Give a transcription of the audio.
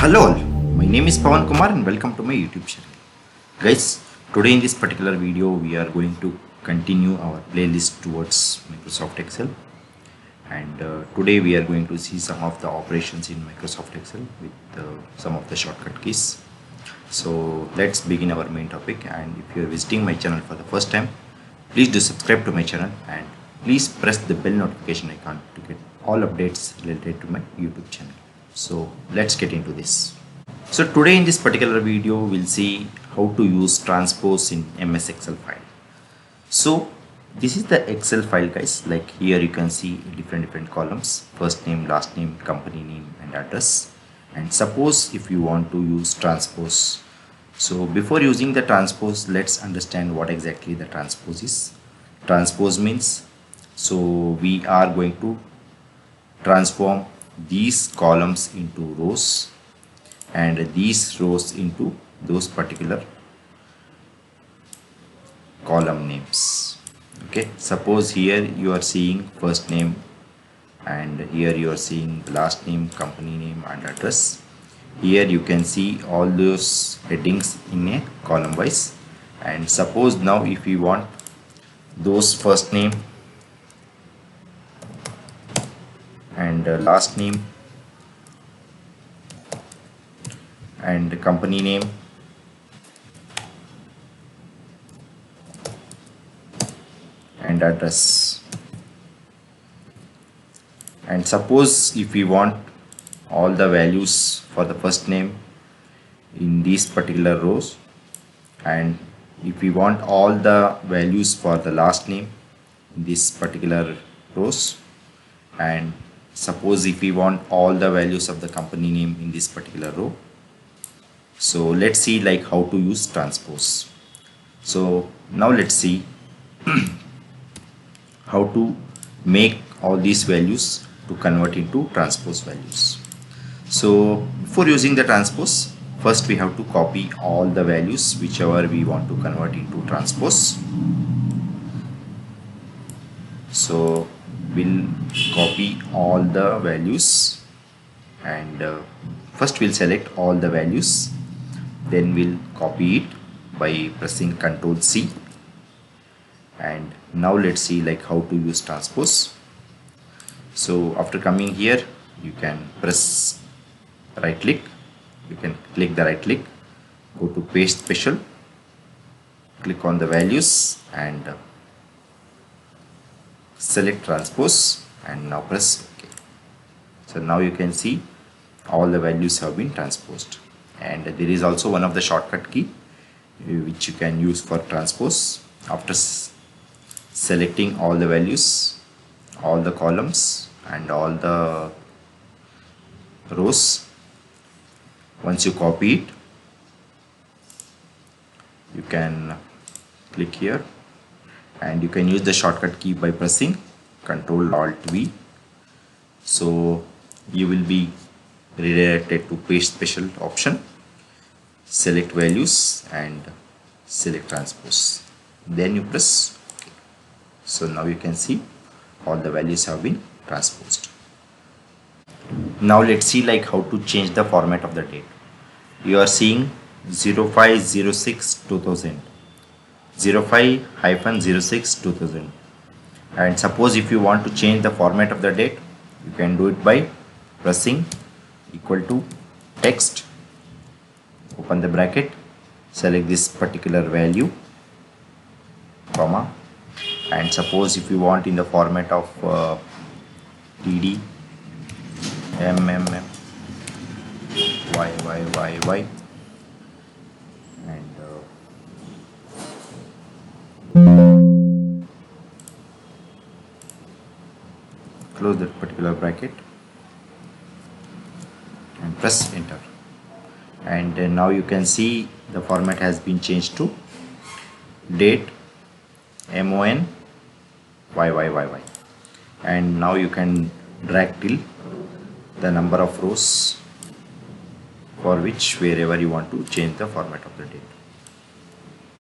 Hello all, my name is Pawan Kumar and welcome to my YouTube channel. Guys, today in this particular video we are going to continue our playlist towards Microsoft Excel, and today we are going to see some of the operations in Microsoft Excel with some of the shortcut keys. So let's begin our main topic, and if you are visiting my channel for the first time, please do subscribe to my channel and please press the bell notification icon to get all updates related to my YouTube channel. So let's get into this. So today in this particular video we'll see how to use transpose in MS Excel file. So this is the Excel file, guys. Like here you can see different columns: first name, last name, company name and address. And suppose if you want to use transpose, so before using the transpose, let's understand what exactly the transpose is. Transpose means, so we are going to transform these columns into rows and these rows into those particular column names. Okay, suppose here you are seeing first name and here you are seeing the last name, company name and address. Here you can see all those headings in a column wise, and suppose now if we want those first name and last name and company name and address, and suppose if we want all the values for the first name in these particular rows, and if we want all the values for the last name in this particular rows, and suppose if we want all the values of the company name in this particular row. So let's see like how to use transpose. So now let's see how to make all these values to convert into transpose values. So before using the transpose, first we have to copy all the values whichever we want to convert into transpose. So we'll copy all the values, and first we'll select all the values, then we'll copy it by pressing Ctrl C. And now let's see like how to use transpose. So after coming here, you can press right click, you can click the right click, go to paste special, click on the values and select transpose, and now press OK. So now you can see all the values have been transposed, and there is also one of the shortcut key which you can use for transpose. After selecting all the values, all the columns and all the rows, once you copy it, you can click here and you can use the shortcut key by pressing Ctrl Alt V. So you will be redirected to paste special option, select values and select transpose, then you press OK. So now you can see all the values have been transposed. Now let's see like how to change the format of the date. You are seeing 05/06/2000, 05-06/2000, and suppose if you want to change the format of the date, you can do it by pressing equal to text, open the bracket, select this particular value, comma, and suppose if you want in the format of TD, MMM, YYYY, and close that particular bracket and press enter, and now you can see the format has been changed to date MON YYYY, and now you can drag till the number of rows for which wherever you want to change the format of the date.